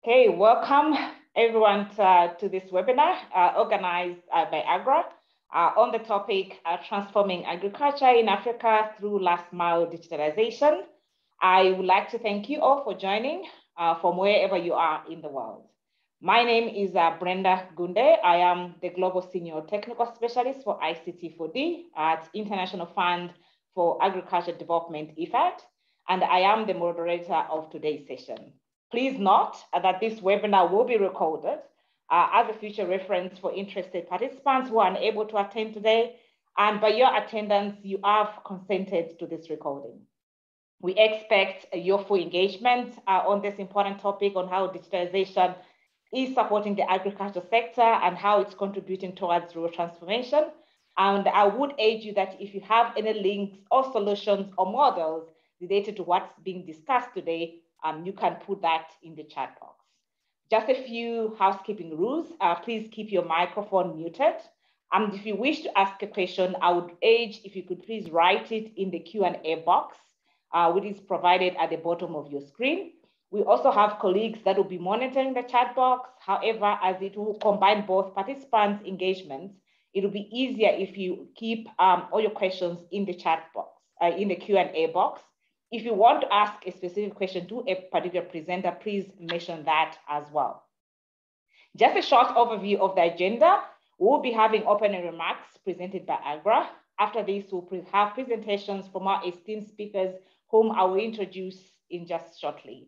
Okay, welcome everyone to this webinar organized by AGRA on the topic transforming agriculture in Africa through last mile digitalization. I would like to thank you all for joining from wherever you are in the world. My name is Brenda Gunde. I am the Global Senior Technical Specialist for ICT4D at International Fund for Agriculture Development, IFAD, and I am the moderator of today's session. Please note that this webinar will be recorded as a future reference for interested participants who are unable to attend today. And by your attendance, you have consented to this recording. We expect your full engagement on this important topic on how digitalization is supporting the agriculture sector and how it's contributing towards rural transformation. And I would urge you that if you have any links or solutions or models related to what's being discussed today, you can put that in the chat box. Just a few housekeeping rules. Please keep your microphone muted. And if you wish to ask a question, I would urge if you could please write it in the Q&A box, which is provided at the bottom of your screen. We also have colleagues that will be monitoring the chat box. However, as it will combine both participants' engagements, it will be easier if you keep all your questions in the chat box, in the Q&A box. If you want to ask a specific question to a particular presenter, please mention that as well. Just a short overview of the agenda. We'll be having opening remarks presented by AGRA. After this, we'll have presentations from our esteemed speakers, whom I will introduce in just shortly.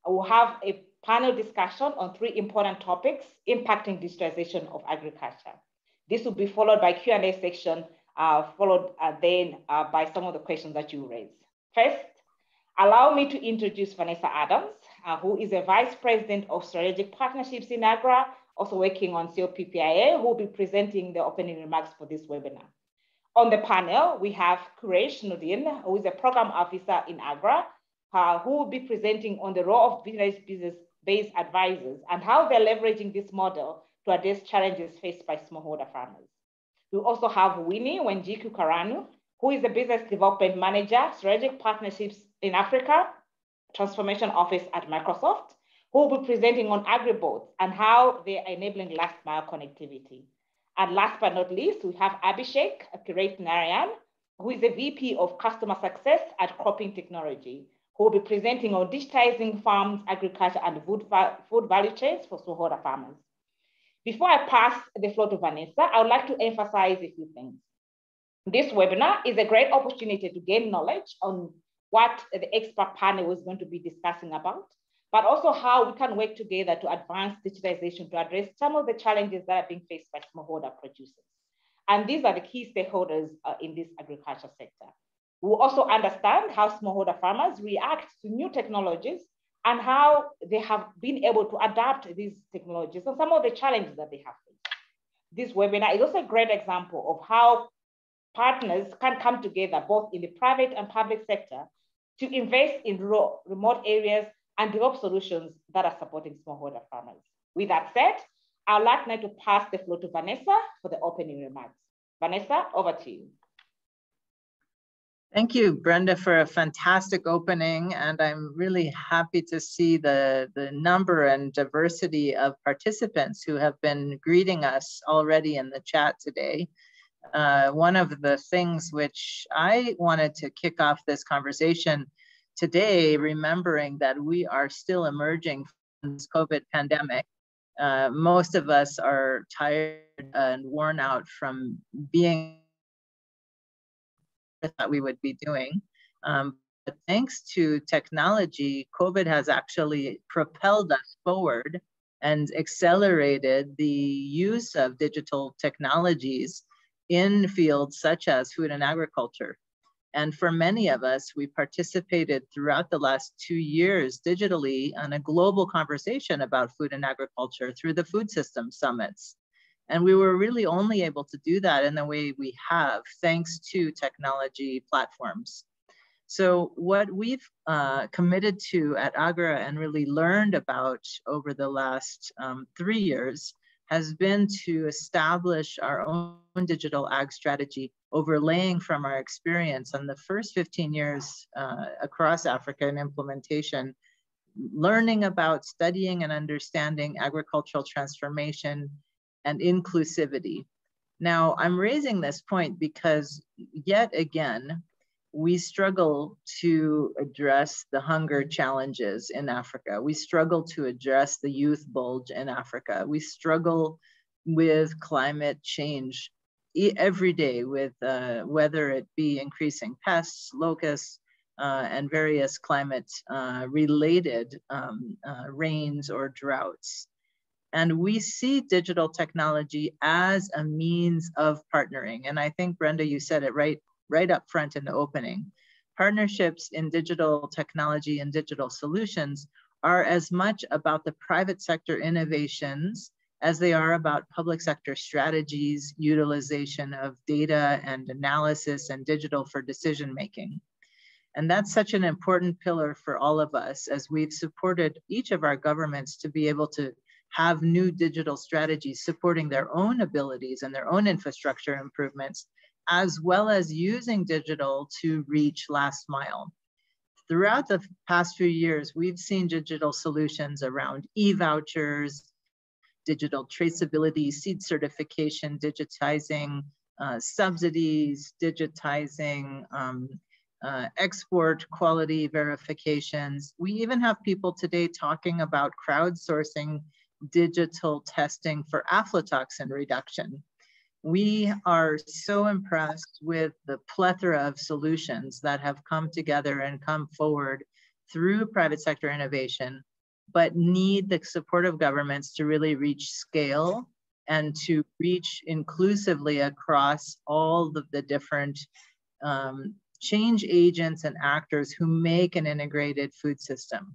We'll have a panel discussion on 3 important topics impacting digitalization of agriculture. This will be followed by Q&A section, followed then by some of the questions that you raise. First, allow me to introduce Vanessa Adams, who is a Vice President of Strategic Partnerships in AGRA, also working on COPPIA, who will be presenting the opening remarks for this webinar. On the panel, we have Kuresh Nudin, who is a Program Officer in AGRA, who will be presenting on the role of business-based advisors and how they're leveraging this model to address challenges faced by smallholder farmers. We also have Winnie Wenjiku Karanu, who is the Business Development Manager, Strategic Partnerships in Africa, Transformation Office at Microsoft, who will be presenting on AgriBots and how they are enabling last mile connectivity. And last but not least, we have Abhishek Kiratnarayan, who is the VP of Customer Success at Croppin Technology, who will be presenting on digitizing farms, agriculture, and food value chains for smallholder farmers. Before I pass the floor to Vanessa, I would like to emphasize a few things. This webinar is a great opportunity to gain knowledge on what the expert panel is going to be discussing about, but also how we can work together to advance digitalization to address some of the challenges that are being faced by smallholder producers. And these are the key stakeholders in this agriculture sector. We'll also understand how smallholder farmers react to new technologies and how they have been able to adapt these technologies and some of the challenges that they have faced. This webinar is also a great example of how partners can come together both in the private and public sector to invest in remote areas and develop solutions that are supporting smallholder farmers. With that said, I'd like now to pass the floor to Vanessa for the opening remarks. Vanessa, over to you. Thank you, Brenda, for a fantastic opening. And I'm really happy to see the number and diversity of participants who have been greeting us already in the chat today. One of the things which I wanted to kick off this conversation today, remembering that we are still emerging from this COVID pandemic. Most of us are tired and worn out from being that we would be doing. But thanks to technology, COVID has actually propelled us forward and accelerated the use of digital technologies in fields such as food and agriculture. And for many of us, we participated throughout the last 2 years digitally on a global conversation about food and agriculture through the food system summits. And we were really only able to do that in the way we have, thanks to technology platforms. So what we've committed to at AGRA and really learned about over the last 3 years has been to establish our own digital ag strategy, overlaying from our experience on the first 15 years across Africa in implementation learning about, studying and understanding agricultural transformation and inclusivity. Now, I'm raising this point because yet again, we struggle to address the hunger challenges in Africa. We struggle to address the youth bulge in Africa. We struggle with climate change every day, with whether it be increasing pests, locusts, and various climate related rains or droughts. And we see digital technology as a means of partnering. And I think, Brenda, you said it right up front in the opening. Partnerships in digital technology and digital solutions are as much about the private sector innovations as they are about public sector strategies, utilization of data and analysis and digital for decision making. And that's such an important pillar for all of us, as we've supported each of our governments to be able to have new digital strategies supporting their own abilities and their own infrastructure improvements, as well as using digital to reach last mile. Throughout the past few years, we've seen digital solutions around e-vouchers, digital traceability, seed certification, digitizing subsidies, digitizing export quality verifications. We even have people today talking about crowdsourcing digital testing for aflatoxin reduction. We are so impressed with the plethora of solutions that have come together and come forward through private sector innovation, but need the support of governments to really reach scale and to reach inclusively across all of the different change agents and actors who make an integrated food system.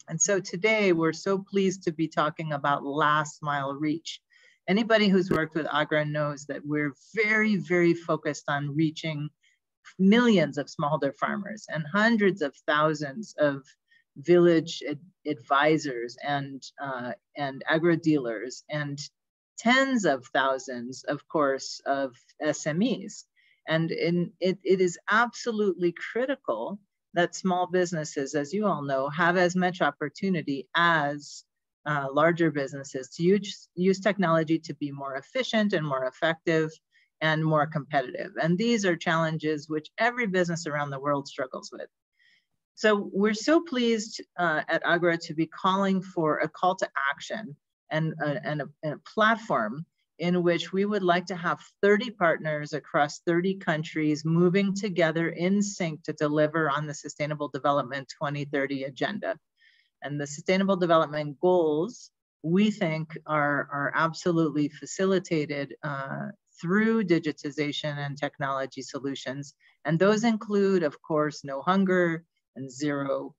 And so today we're so pleased to be talking about last mile reach. Anybody who's worked with AGRA knows that we're very, very focused on reaching millions of smallholder farmers and hundreds of thousands of village advisors and agri-dealers and tens of thousands, of course, of SMEs. And it is absolutely critical that small businesses, as you all know, have as much opportunity as larger businesses to use technology to be more efficient and more effective and more competitive. And these are challenges which every business around the world struggles with. So we're so pleased at AGRA to be calling for a call to action and a platform in which we would like to have 30 partners across 30 countries moving together in sync to deliver on the Sustainable Development 2030 agenda. And the Sustainable Development Goals, we think, are absolutely facilitated through digitization and technology solutions. And those include, of course, no hunger and zero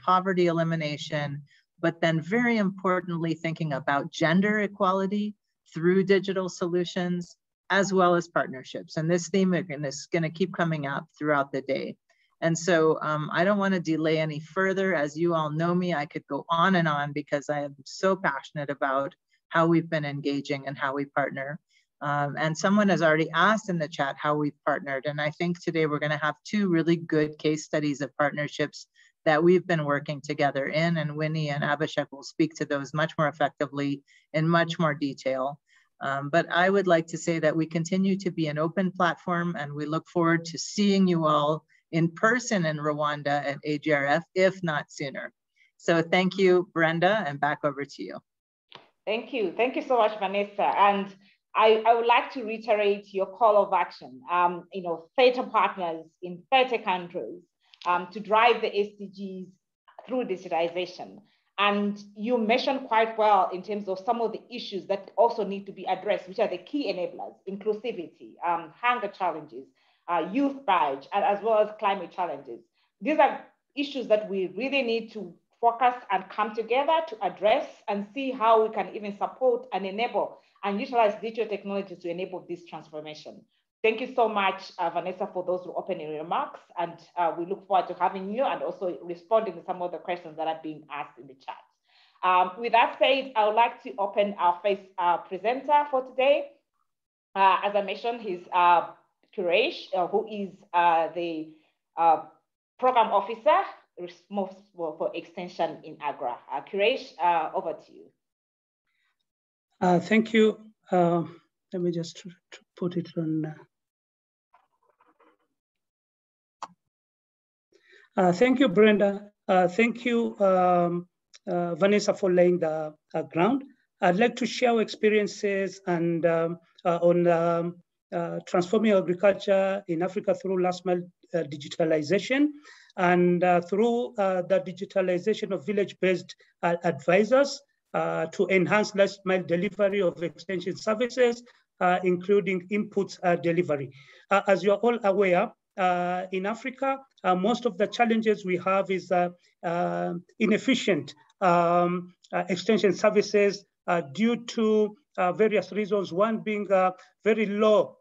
poverty elimination, but then very importantly, thinking about gender equality through digital solutions, as well as partnerships. And this theme is going to keep coming up throughout the day. And so I don't want to delay any further. As you all know me, I could go on and on because I am so passionate about how we've been engaging and how we partner. And someone has already asked in the chat how we've partnered. And I think today we're going to have two really good case studies of partnerships that we've been working together in, and Winnie and Abhishek will speak to those much more effectively in much more detail. But I would like to say that we continue to be an open platform, and we look forward to seeing you all in person in Rwanda at AGRF, if not sooner. So thank you, Brenda, and back over to you. Thank you. Thank you so much, Vanessa. And I would like to reiterate your call of action. 30 partners in 30 countries to drive the SDGs through digitization. And you mentioned quite well in terms of some of the issues that also need to be addressed, which are the key enablers: inclusivity, hunger challenges, youth bulge, as well as climate challenges. These are issues that we really need to focus and come together to address and see how we can even support and enable and utilize digital technology to enable this transformation. Thank you so much, Vanessa, for those opening remarks. And we look forward to having you and also responding to some of the questions that are being asked in the chat. With that said, I would like to open our first presenter for today. As I mentioned, he's Kuresh, who is the program officer responsible for extension in AGRA. Quresh, over to you. Thank you. Let me just put it on. Thank you, Brenda. Thank you, Vanessa, for laying the ground. I'd like to share experiences and on transforming agriculture in Africa through last mile digitalization and through the digitalization of village-based advisors to enhance last mile delivery of extension services, including inputs delivery. As you're all aware, in Africa, most of the challenges we have is inefficient extension services due to various reasons, one being very low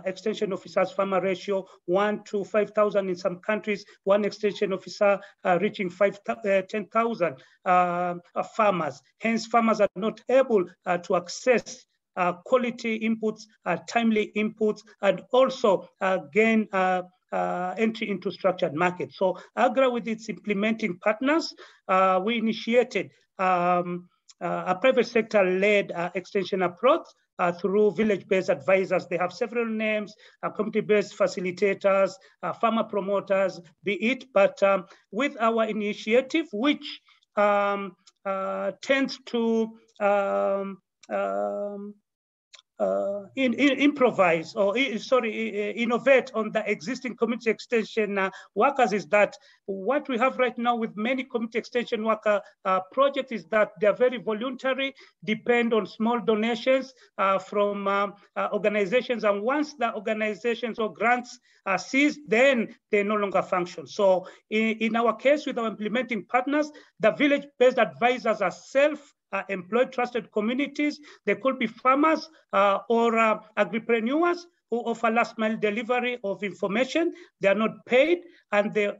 extension officers farmer ratio, 1 to 5,000 in some countries, one extension officer reaching 10,000 farmers. Hence, farmers are not able to access quality inputs, timely inputs, and also gain entry into structured markets. So AGRA, with its implementing partners, we initiated a private sector-led extension approach through village-based advisors. They have several names, community-based facilitators, farmer promoters, be it, but with our initiative, which tends to improvise or innovate on the existing community extension workers, is that what we have right now with many community extension worker projects is that they're very voluntary, depend on small donations from organizations, and once the organizations or grants are seized, then they no longer function. So in our case, with our implementing partners, the village-based advisors are employed trusted communities. They could be farmers or agripreneurs who offer last mile delivery of information. They are not paid, and they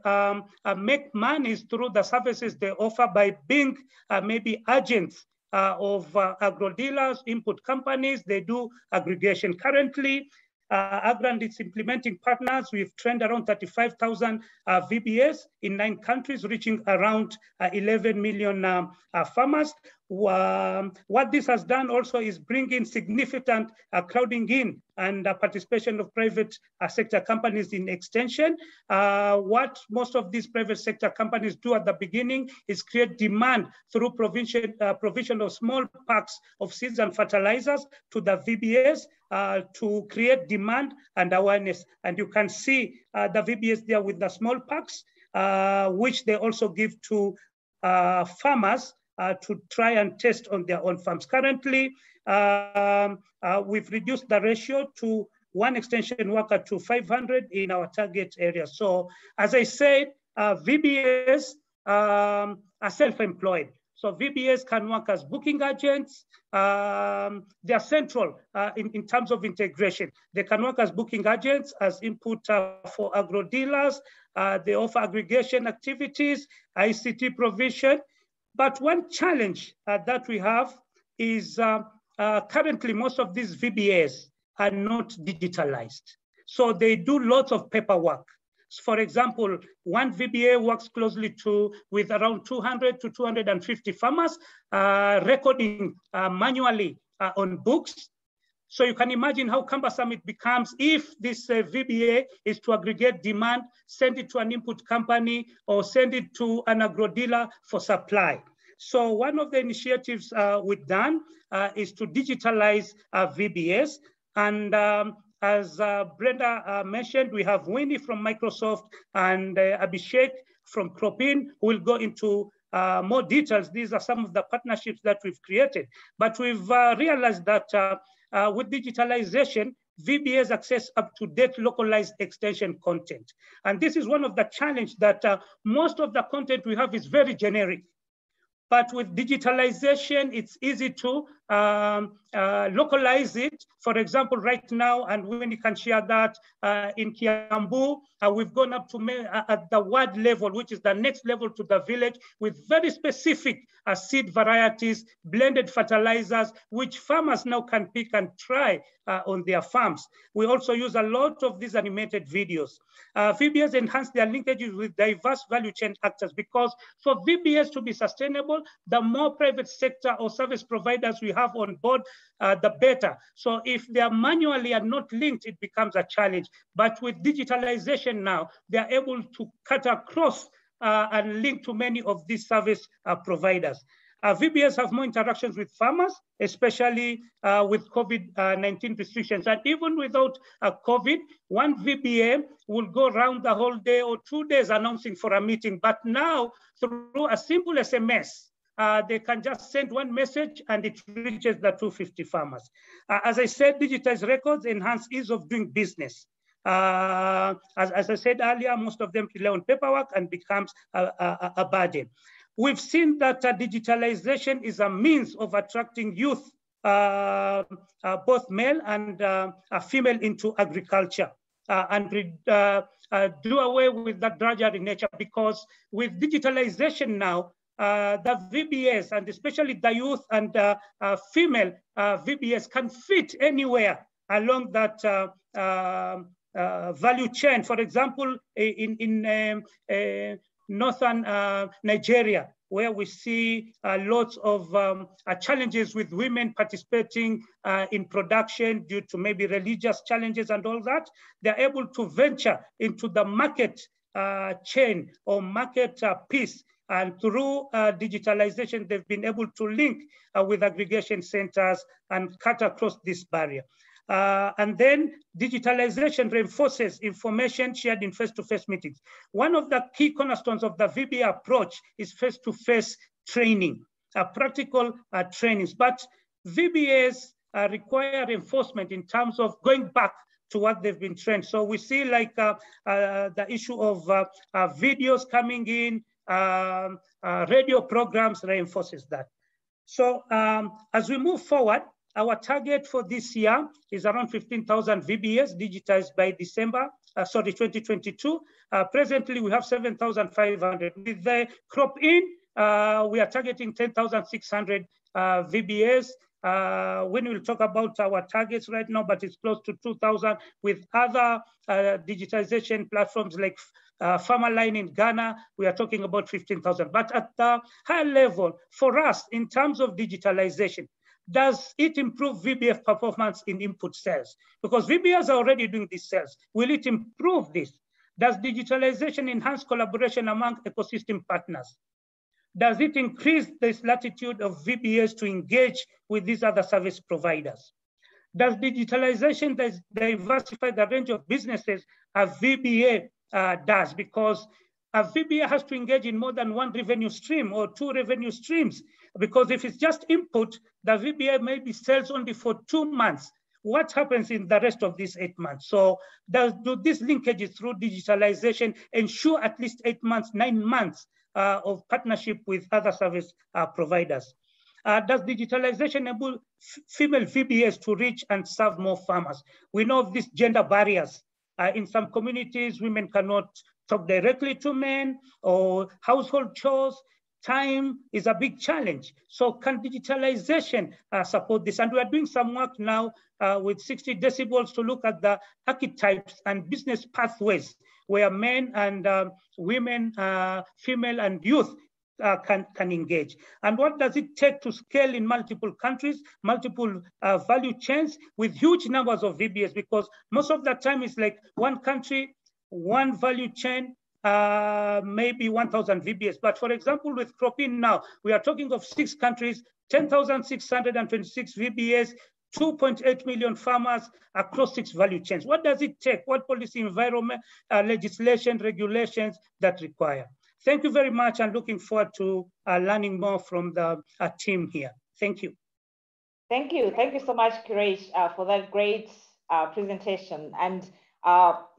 make money through the services they offer by being maybe agents of agro dealers, input companies. They do aggregation. Currently, AGRA and its implementing partners, we've trained around 35,000 VBAS in 9 countries, reaching around 11 million farmers. What this has done also is bring in significant crowding in and participation of private sector companies in extension. What most of these private sector companies do at the beginning is create demand through provision of small packs of seeds and fertilizers to the VBAs to create demand and awareness. And you can see the VBAs there with the small packs, which they also give to farmers to try and test on their own farms. Currently, we've reduced the ratio to 1 extension worker to 500 in our target area. So as I said, VBAs are self-employed. So VBAs can work as booking agents. They are central in terms of integration. They can work as booking agents, as input for agro dealers. They offer aggregation activities, ICT provision. But one challenge that we have is currently most of these VBAs are not digitalized. So they do lots of paperwork. For example, one VBA works closely with around 200 to 250 farmers, recording manually on books. So you can imagine how cumbersome it becomes if this VBA is to aggregate demand, send it to an input company, or send it to an agro dealer for supply. So one of the initiatives we've done is to digitalize VBAs. And as Brenda mentioned, we have Winnie from Microsoft and Abhishek from Croppin, who will go into more details. These are some of the partnerships that we've created. But we've realized that with digitalization, VBAs access up-to-date localized extension content. And this is one of the challenges that most of the content we have is very generic. But with digitalization, it's easy to localize it. For example, right now, and Winnie can share that, in Kiambu, we've gone up to at the ward level, which is the next level to the village, with very specific seed varieties, blended fertilizers, which farmers now can pick and try on their farms. We also use a lot of these animated videos. VBAs enhance their linkages with diverse value chain actors, because for VBAs to be sustainable, the more private sector or service providers we have on board, the better. So if they are manually and not linked, it becomes a challenge. But with digitalization now, they are able to cut across and link to many of these service providers. VBAs have more interactions with farmers, especially with COVID-19 restrictions. And even without COVID, one VBA will go around the whole day or 2 days announcing for a meeting. But now, through a simple SMS, they can just send one message and it reaches the 250 farmers. As I said, digitized records enhance ease of doing business. As I said earlier, most of them rely on paperwork and becomes a burden. We've seen that digitalization is a means of attracting youth, both male and female, into agriculture and do away with that drudgery nature, because with digitalization now, the VBAs, and especially the youth and female VBAs, can fit anywhere along that value chain. For example, in northern Nigeria, where we see lots of challenges with women participating in production due to maybe religious challenges and all that, they're able to venture into the market chain or market piece. And through digitalization, they've been able to link with aggregation centers and cut across this barrier. And then digitalization reinforces information shared in face-to-face meetings. One of the key cornerstones of the VBA approach is face-to-face training, practical trainings. But VBAs require reinforcement in terms of going back to what they've been trained. So we see like the issue of videos coming in, radio programs reinforces that. So as we move forward, our target for this year is around 15,000 VBAs digitized by December, 2022. Presently, we have 7,500. With the Croppin, we are targeting 10,600 VBAs. When we'll talk about our targets right now, but it's close to 2,000 with other digitization platforms like Farmerline in Ghana, we are talking about 15,000. But at the high level, for us, in terms of digitalization, does it improve VBA performance in input sales? Because VBAs are already doing these sales. Will it improve this? Does digitalization enhance collaboration among ecosystem partners? Does it increase the latitude of VBAs to engage with these other service providers? Does digitalization diversify the range of businesses a VBA does? Because a VBA has to engage in more than one revenue stream or two revenue streams. Because if it's just input, the VBA maybe sells only for 2 months. What happens in the rest of these 8 months? So do these linkages through digitalization ensure at least 8 months, 9 months of partnership with other service providers? Does digitalization enable female VBAs to reach and serve more farmers? We know of these gender barriers. In some communities, women cannot talk directly to men, or household chores. Time is a big challenge. So can digitalization support this? And we are doing some work now with 60 decibels to look at the archetypes and business pathways where men and women, female and youth can engage. And what does it take to scale in multiple countries, multiple value chains with huge numbers of VBAs? Because most of the time it's like one country, one value chain, maybe 1,000 VBAs. But for example, with Croppin now, we are talking of 6 countries, 10,626 VBAs, 2.8 million farmers across 6 value chains. What does it take? What policy, environment, legislation, regulations that require? Thank you very much. I'm looking forward to learning more from the team here. Thank you. Thank you. Thank you so much, Kiresh, for that great presentation. And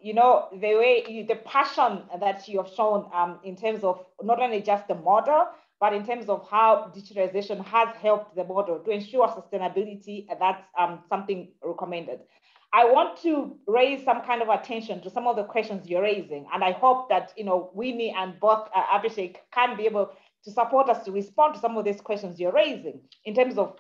you know, the passion that you have shown in terms of not only just the model, but in terms of how digitalization has helped the model to ensure sustainability, that's something recommended. I want to raise some kind of attention to some of the questions you're raising, and I hope that Winnie and both Abhishek can be able to support us to respond to some of these questions you're raising in terms of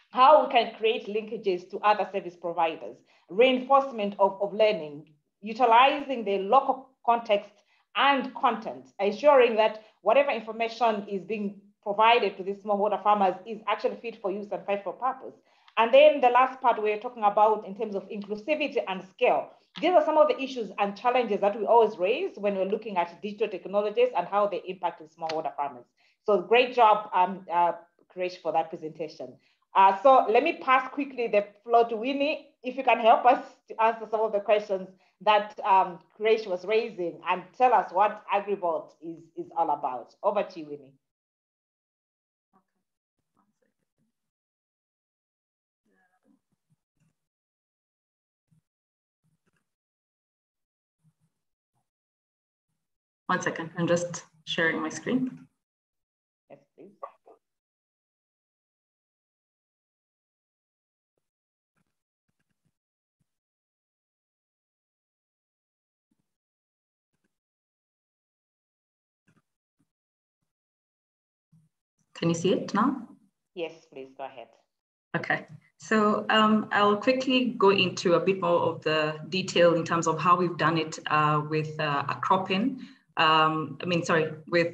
how we can create linkages to other service providers, reinforcement of learning, utilizing the local context and content, ensuring that whatever information is being provided to these smallholder farmers is actually fit for use and fit for purpose. And then the last part we're talking about in terms of inclusivity and scale. These are some of the issues and challenges that we always raise when we're looking at digital technologies and how they impact smallholder farmers. So great job, Krish, for that presentation. So let me pass quickly the floor to Winnie, if you can help us to answer some of the questions that Krish was raising and tell us what AgriBot is all about. Over to you, Winnie. One second, I'm just sharing my screen. Yes, please. Can you see it now? Yes, please, go ahead. Okay, so I'll quickly go into a bit more of the detail in terms of how we've done it with Croppin. With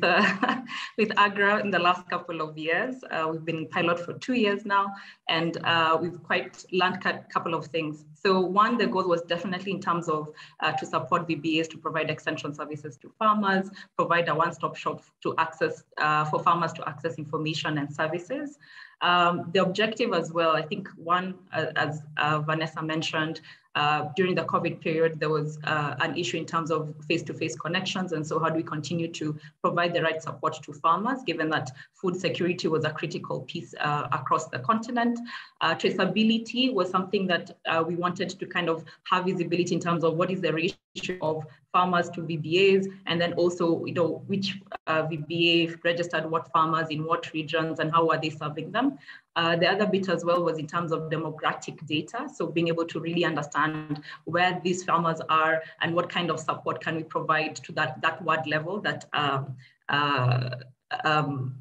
AGRA in the last couple of years. We've been in pilot for 2 years now, and we've quite learned a couple of things. So one, the goal was definitely in terms of to support VBAs to provide extension services to farmers, provide a one-stop shop to access for farmers to access information and services. The objective as well, I think one, as Vanessa mentioned, during the COVID period, there was an issue in terms of face-to-face connections. And so how do we continue to provide the right support to farmers, given that food security was a critical piece across the continent. Traceability was something that we wanted to kind of have visibility in terms of what is the ratio of farmers to VBAs, and then also, which VBA registered what farmers in what regions and how are they serving them. The other bit as well was in terms of demographic data. So being able to really understand where these farmers are and what kind of support can we provide to that ward level that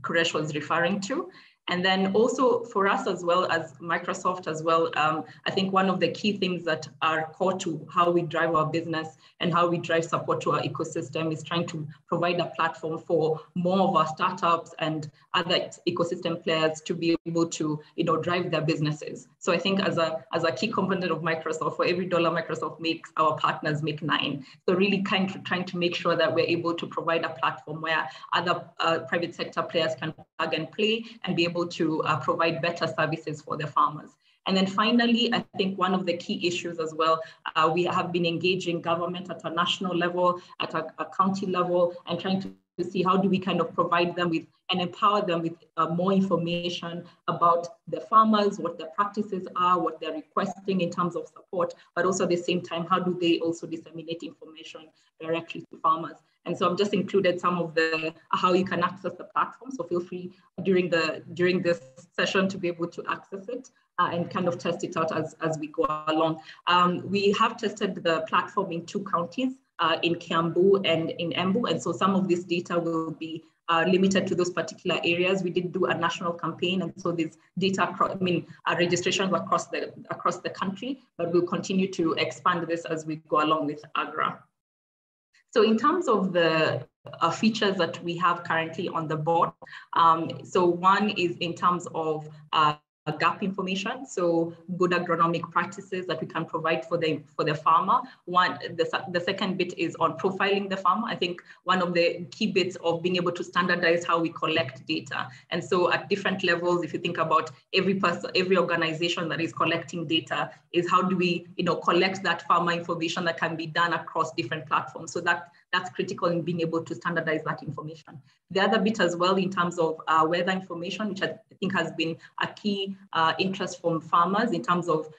Quresh was referring to. And then also for us as well as Microsoft as well, I think one of the key things that are core to how we drive our business and how we drive support to our ecosystem is trying to provide a platform for more of our startups and other ecosystem players to be able to drive their businesses. So I think as a key component of Microsoft, for every dollar Microsoft makes, our partners make 9. So really kind of trying to make sure that we're able to provide a platform where other private sector players can plug and play and be able to provide better services for the farmers. And then finally, I think one of the key issues as well, we have been engaging government at a national level, at a county level, and trying to see how do we kind of provide them with and empower them with more information about the farmers, what their practices are, what they're requesting in terms of support, but also at the same time, how do they also disseminate information directly to farmers. And so I've just included some of the how you can access the platform. So feel free during this session to be able to access it and kind of test it out as we go along. We have tested the platform in 2 counties, in Kiambu and in Embu. And so some of this data will be limited to those particular areas. We did do a national campaign, and so this data, registrations across the country, but we'll continue to expand this as we go along with AGRA. So in terms of the features that we have currently on the board, so one is in terms of gap information, so good agronomic practices that we can provide for the farmer. The second bit is on profiling the farmer. I think one of the key bits of being able to standardize how we collect data. And so at different levels, if you think about every person, every organization that is collecting data, is how do we collect that farmer information that can be done across different platforms. So that's critical in being able to standardize that information. The other bit as well in terms of weather information, which I think has been a key interest from farmers in terms of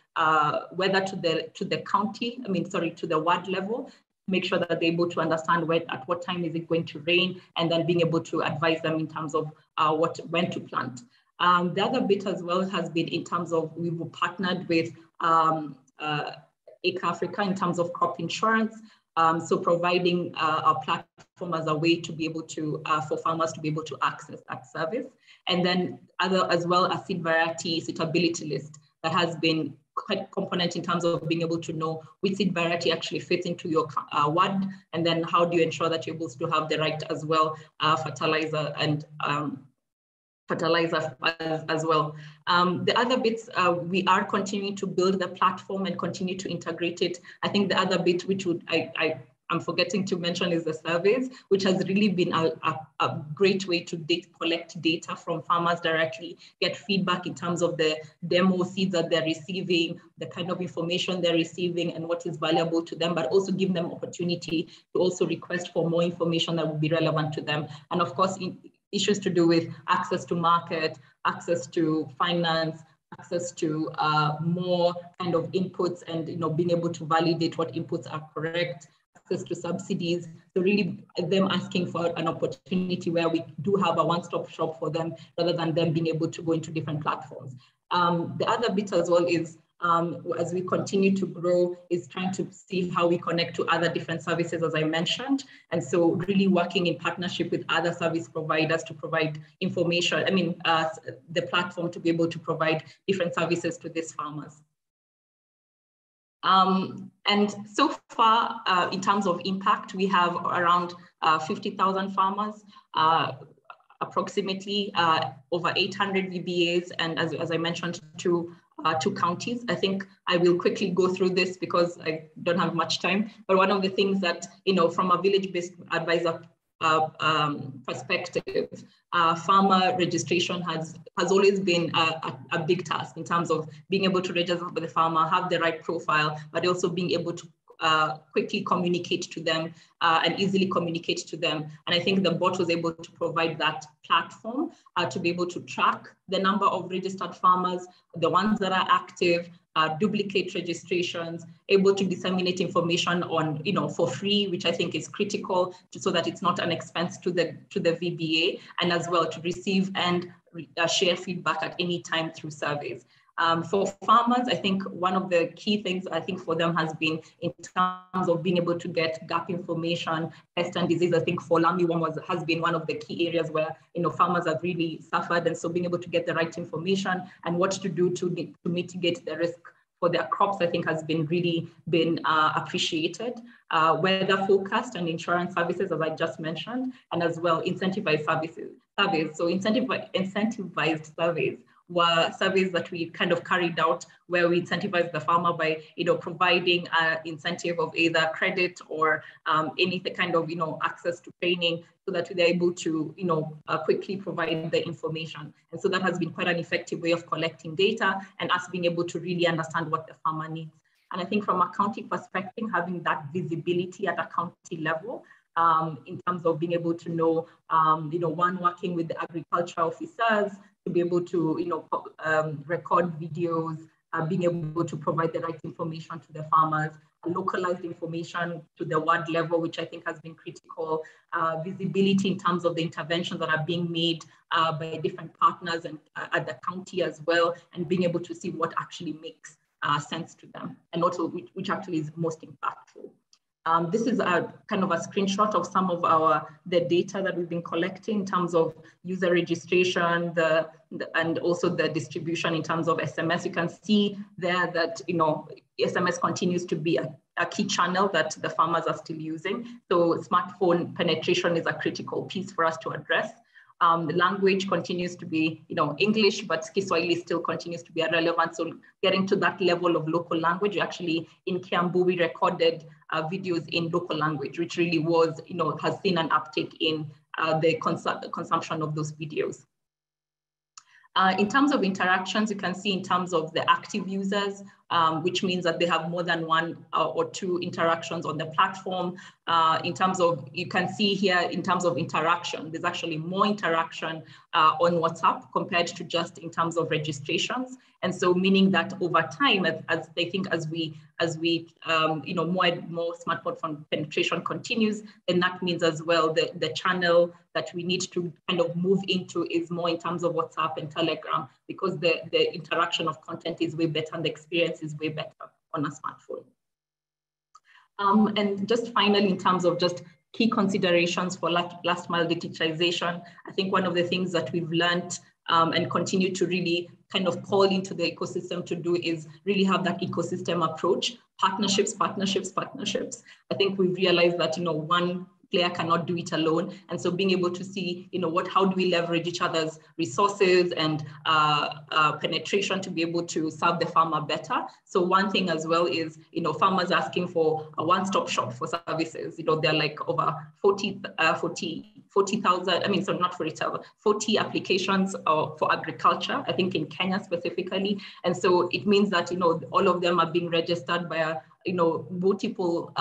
weather to the county, to the ward level. make sure that they're able to understand at what time is it going to rain, and then being able to advise them in terms of when to plant. The other bit as well has been in terms of we've partnered with AGRA Africa in terms of crop insurance. So providing our platform as a way to be able to, for farmers to be able to access that service. And then as well as seed variety suitability list that has been quite a component in terms of being able to know which seed variety actually fits into your ward, and then how do you ensure that you're able to have the right as well fertilizer and fertilizer as well. The other bits, we are continuing to build the platform and continue to integrate it. I think the other bit which I'm forgetting to mention is the surveys, which has really been a great way to collect data from farmers directly, get feedback in terms of the demo seeds that they're receiving, the kind of information they're receiving and what is valuable to them, but also give them opportunity to also request for more information that would be relevant to them. And of course, issues to do with access to market, access to finance, access to more kind of inputs, and being able to validate what inputs are correct, access to subsidies. So really them asking for an opportunity where we do have a one-stop shop for them rather than them being able to go into different platforms. The other bit as well is as we continue to grow is trying to see how we connect to other different services, as I mentioned. And so really working in partnership with other service providers to provide information, the platform to be able to provide different services to these farmers. And so far, in terms of impact, we have around 50,000 farmers, approximately over 800 VBAs, and as I mentioned, two counties. I think I will quickly go through this because I don't have much time. But one of the things that, from a village-based advisor perspective, farmer registration has always been a big task in terms of being able to register with the farmer, have the right profile, but also being able to quickly communicate to them and easily communicate to them. And I think the bot was able to provide that platform to be able to track the number of registered farmers, the ones that are active, duplicate registrations, able to disseminate information on, for free, which I think is critical so that it's not an expense to the VBA, and as well to receive and share feedback at any time through surveys. For farmers, I think one of the key things I think for them has been in terms of being able to get gap information, pest and disease. I think for Lamiwam has been one of the key areas where farmers have really suffered, and so being able to get the right information and what to do to mitigate the risk for their crops, I think has really been appreciated. Weather forecast and insurance services, as I just mentioned, and as well incentivized surveys. So incentivized surveys were surveys that we kind of carried out where we incentivize the farmer by, providing an incentive of either credit or any kind of, access to training so that they're able to, quickly provide the information. And so that has been quite an effective way of collecting data and us being able to really understand what the farmer needs. And I think from a county perspective, having that visibility at a county level, in terms of being able to know, one, working with the agriculture officers to be able to, record videos, being able to provide the right information to the farmers, localized information to the ward level, which I think has been critical, visibility in terms of the interventions that are being made by different partners and at the county as well, and being able to see what actually makes sense to them, and also which actually is most impactful. This is a kind of a screenshot of some of the data that we've been collecting in terms of user registration, and also the distribution in terms of SMS. You can see there that SMS continues to be a key channel that the farmers are still using. So smartphone penetration is a critical piece for us to address. The language continues to be, English, but Kiswahili still continues to be relevant. So getting to that level of local language, actually in Kiambu, we recorded videos in local language, which really was, has seen an uptick in the consumption of those videos. In terms of interactions, you can see in terms of the active users, which means that they have more than one or two interactions on the platform. In terms of, you can see here in terms of interaction, there's actually more interaction on WhatsApp compared to just in terms of registrations. And so meaning that over time, as they think, as we more and more smartphone penetration continues, then that means as well the channel that we need to kind of move into is more in terms of WhatsApp and Telegram, because the interaction of content is way better and the experience is way better on a smartphone. And just finally, in terms of just key considerations for last mile digitization, I think one of the things that we've learned and continue to really kind of call into the ecosystem to do is really have that ecosystem approach, partnerships. I think we've realized that, one player cannot do it alone. And so being able to see, how do we leverage each other's resources and penetration to be able to serve the farmer better. So one thing as well is, farmers asking for a one-stop shop for services. They're like over 40,000, not 40,000, 40 applications for agriculture, I think in Kenya specifically. And so it means that, all of them are being registered by, multiple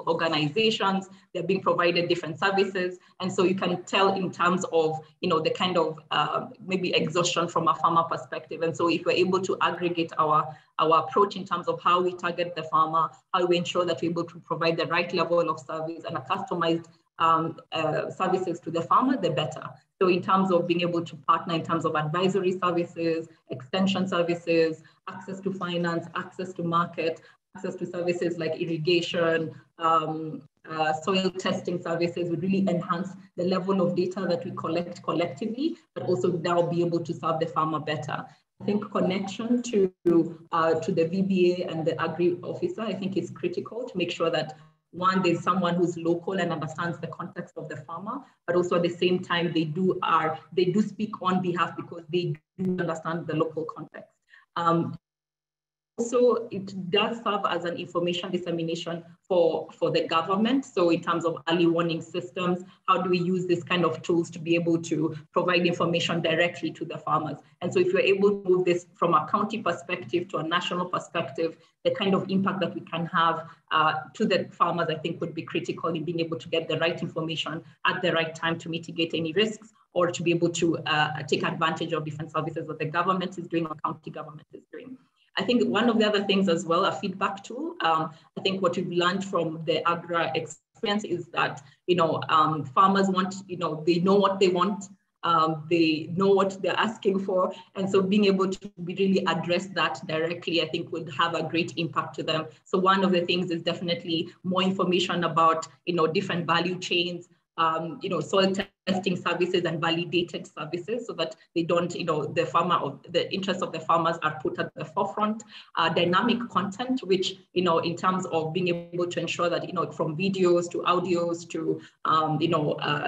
organizations. They're being provided different services. And so you can tell in terms of, the kind of maybe exhaustion from a farmer perspective. And so if we're able to aggregate our approach in terms of how we target the farmer, how we ensure that we're able to provide the right level of service and a customized services to the farmer, the better. So in terms of being able to partner in terms of advisory services, extension services, access to finance, access to market, access to services like irrigation, soil testing services would really enhance the level of data that we collect collectively, but also now be able to serve the farmer better. I think connection to the VBA and the agri officer, I think is critical to make sure that one, there's someone who's local and understands the context of the farmer, but also at the same time, they do speak on behalf because they do understand the local context. Also, it does serve as an information dissemination for the government. So in terms of early warning systems, how do we use this kind of tools to be able to provide information directly to the farmers? And so if you're able to move this from a county perspective to a national perspective, the kind of impact that we can have to the farmers, I think would be critical in being able to get the right information at the right time to mitigate any risks or to be able to take advantage of different services that the government is doing or county government is doing. I think one of the other things as well, a feedback tool. I think what we've learned from the AGRA experience is that, farmers want, they know what they want. They know what they're asking for. And so being able to really address that directly, I think would have a great impact to them. So one of the things is definitely more information about, different value chains, soil testing services and validated services so that they don't, the farmer or the interests of the farmers are put at the forefront. Dynamic content, which, in terms of being able to ensure that, from videos to audios to,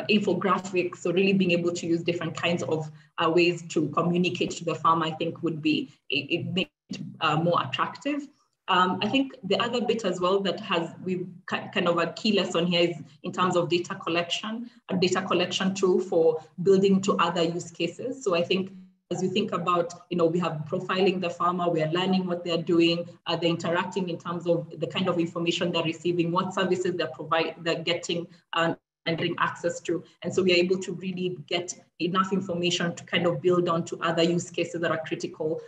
infographics, so really being able to use different kinds of ways to communicate to the farmer, I think would be, it makes it more attractive. I think the other bit as well that we've kind of a key lesson here is in terms of data collection, a data collection tool for building to other use cases. So I think as you think about, we have profiling the farmer, we are learning what they're doing, they're interacting in terms of the kind of information they're receiving, what services they're getting and getting access to. And so we are able to really get enough information to kind of build on to other use cases that are critical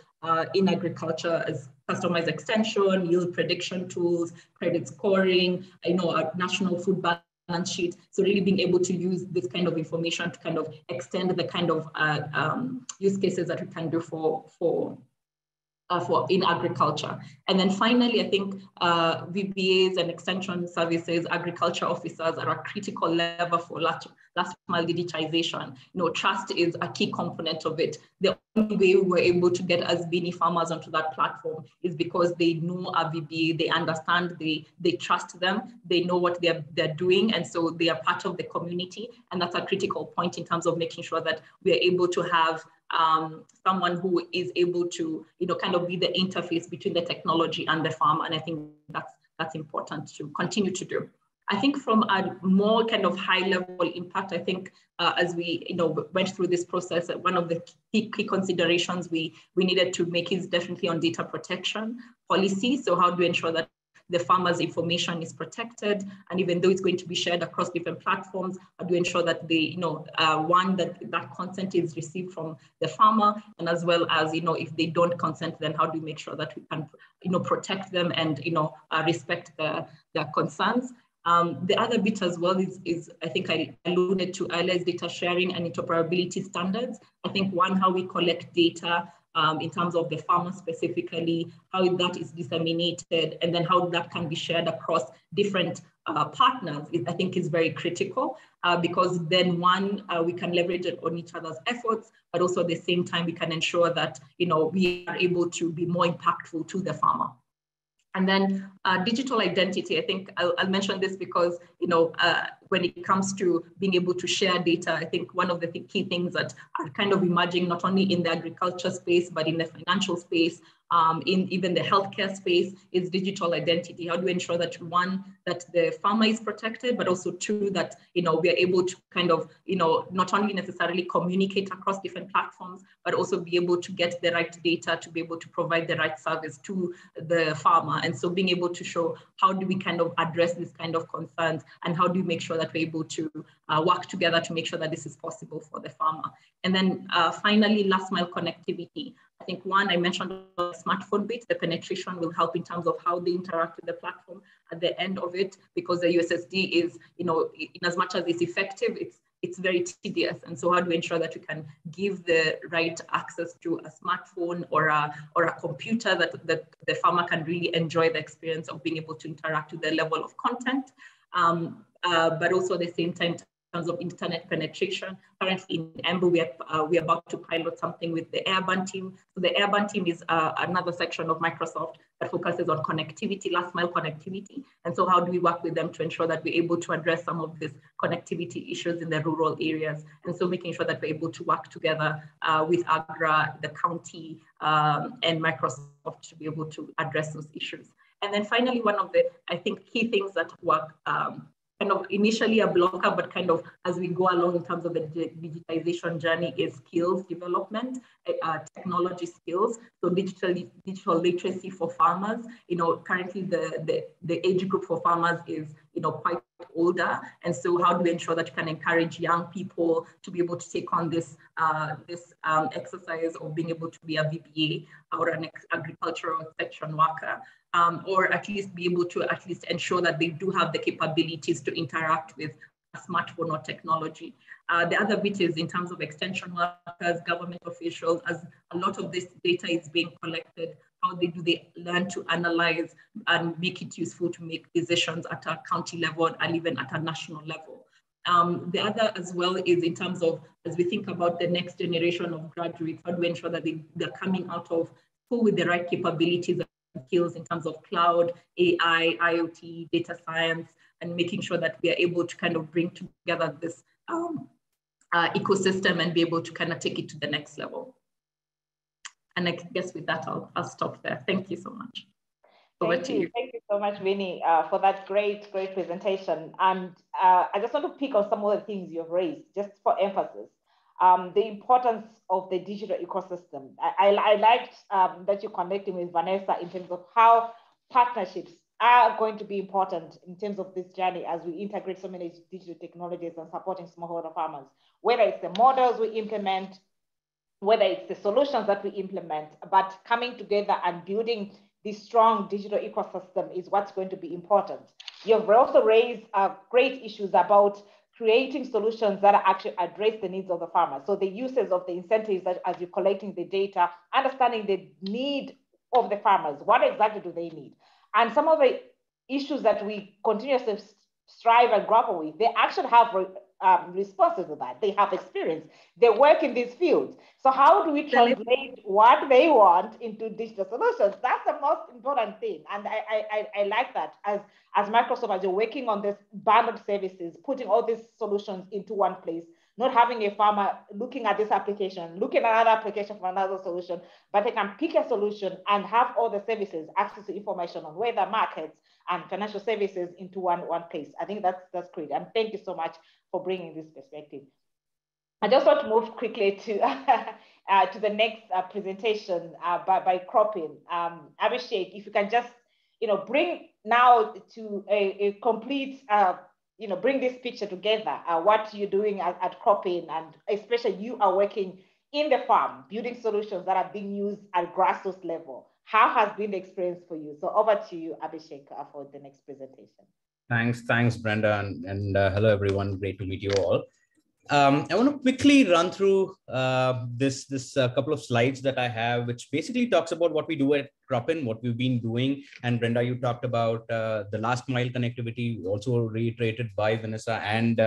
in agriculture, as customized extension, yield prediction tools, credit scoring, a national food balance sheet. So really being able to use this kind of information to kind of extend the kind of use cases that we can do for in agriculture. And then finally, I think VBAs and extension services, agriculture officers are a critical lever for last mile digitization. Trust is a key component of it. The only way we were able to get as many farmers onto that platform is because they know our VBA, they understand, they trust them, they know what they're doing, and so they are part of the community. And that's a critical point in terms of making sure that we are able to have someone who is able to, kind of be the interface between the technology and the farm. And I think that's important to continue to do. I think from a more kind of high level impact, I think as we went through this process, one of the key considerations we needed to make is definitely on data protection policy. So how do we ensure that the farmer's information is protected, and even though it's going to be shared across different platforms, how do we ensure that they, that consent is received from the farmer, and as well as, if they don't consent, then how do we make sure that we can, protect them and, respect their concerns. The other bit as well is I think I alluded to earlier, is data sharing and interoperability standards. I think one, how we collect data in terms of the farmer specifically, how that is disseminated, and then how that can be shared across different partners, I think is very critical, because then one, we can leverage it on each other's efforts, but also at the same time, we can ensure that, we are able to be more impactful to the farmer. And then digital identity, I think I'll mention this because, when it comes to being able to share data, I think one of the key things that are kind of emerging, not only in the agriculture space, but in the financial space, in even the healthcare space, is digital identity. How do we ensure that, one, that the farmer is protected, but also two, that, we are able to kind of, not only necessarily communicate across different platforms, but also be able to get the right data to be able to provide the right service to the farmer. And so being able to show how do we kind of address this kind of concerns, and how do we make sure that we're able to work together to make sure that this is possible for the farmer. And then finally, last mile connectivity. I think one, I mentioned the smartphone bit, the penetration will help in terms of how they interact with the platform at the end of it, because the USSD is, in as much as it's effective, it's very tedious. And so how do we ensure that we can give the right access to a smartphone or a computer that the farmer can really enjoy the experience of being able to interact with the level of content, but also at the same time, in terms of internet penetration. Currently in Embu, we're about to pilot something with the Airborne team. So the Airborne team is another section of Microsoft that focuses on connectivity, last mile connectivity. And so how do we work with them to ensure that we're able to address some of these connectivity issues in the rural areas? And so making sure that we're able to work together with AGRA, the county, and Microsoft to be able to address those issues. And then finally, one of the, I think, key things that work kind of initially a blocker, but kind of as we go along in terms of the digitization journey, is skills development, technology skills. So digital literacy for farmers. Currently the age group for farmers is quite older, and so how do we ensure that you can encourage young people to be able to take on this exercise of being able to be a VBA or an agricultural extension worker? Or at least be able to at least ensure that they do have the capabilities to interact with a smartphone or technology. The other bit is in terms of extension workers, government officials, as a lot of this data is being collected, how do they learn to analyze and make it useful to make decisions at a county level and even at a national level. The other as well is in terms of, as we think about the next generation of graduates, how do we ensure that they're coming out of school with the right capabilities skills in terms of cloud, AI, IoT, data science, and making sure that we are able to kind of bring together this ecosystem and be able to kind of take it to the next level. And I guess with that, I'll stop there. Thank you so much. Thank you so much, Winnie, for that great presentation. And I just want to pick on some of the things you've raised, just for emphasis. The importance of the digital ecosystem. I liked that you're connecting with Vanessa in terms of how partnerships are going to be important in terms of this journey as we integrate so many digital technologies and supporting smallholder farmers, whether it's the models we implement, whether it's the solutions that we implement, but coming together and building this strong digital ecosystem is what's going to be important. You've also raised great issues about creating solutions that actually address the needs of the farmer. So the uses of the incentives that as you're collecting the data, understanding the need of the farmers, what exactly do they need? And some of the issues that we continuously strive and grapple with, they actually have responses to that. They have experience. They work in these fields. So how do we translate what they want into digital solutions? That's the most important thing. And I like that as Microsoft, as you're working on this bundled services, putting all these solutions into one place, not having a farmer looking at this application, looking at another application for another solution, but they can pick a solution and have all the services, access to information on weather, markets, and financial services into one place. I think that's great. And thank you so much for bringing this perspective. I just want to move quickly to to the next presentation by Croppin. Abhishek, if you can just bring now to a complete bring this picture together, what you're doing at Croppin, and especially you are working in the farm, building solutions that are being used at grassroots level. How has been the experience for you? So over to you, Abhishek, for the next presentation. Thanks, Brenda, and hello everyone. Great to meet you all. I want to quickly run through this couple of slides that I have, which basically talks about what we do at Croppin, what we've been doing. And Brenda, you talked about the last mile connectivity, also reiterated by Vanessa and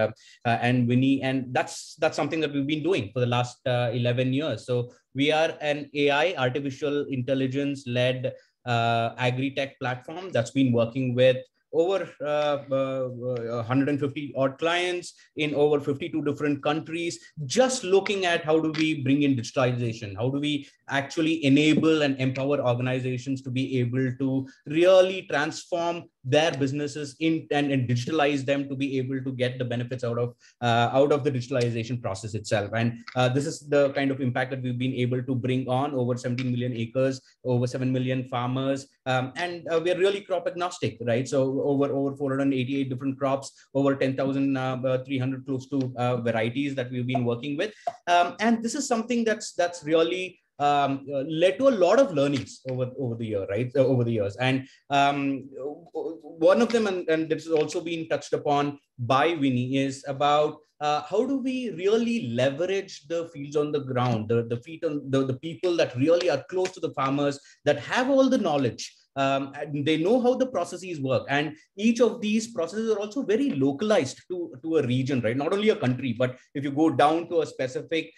Winnie, and that's something that we've been doing for the last 11 years. So we are an AI, artificial intelligence led agri-tech platform that's been working with over 150 odd clients in over 52 different countries, just looking at how do we bring in digitalization, how do we actually enable and empower organizations to be able to really transform their businesses and digitalize them to be able to get the benefits out of the digitalization process itself. And this is the kind of impact that we've been able to bring on over 17 million acres, over 7 million farmers, and we're really crop agnostic, right? So over 488 different crops, over 10,300 close to varieties that we've been working with, and this is something that's really led to a lot of learnings over the year, right? Over the years. And one of them, and this has also been touched upon by Winnie, is about how do we really leverage the fields on the ground, the people that really are close to the farmers, that have all the knowledge. And they know how the processes work, and each of these processes are also very localized to a region, right? Not only a country, but if you go down to a specific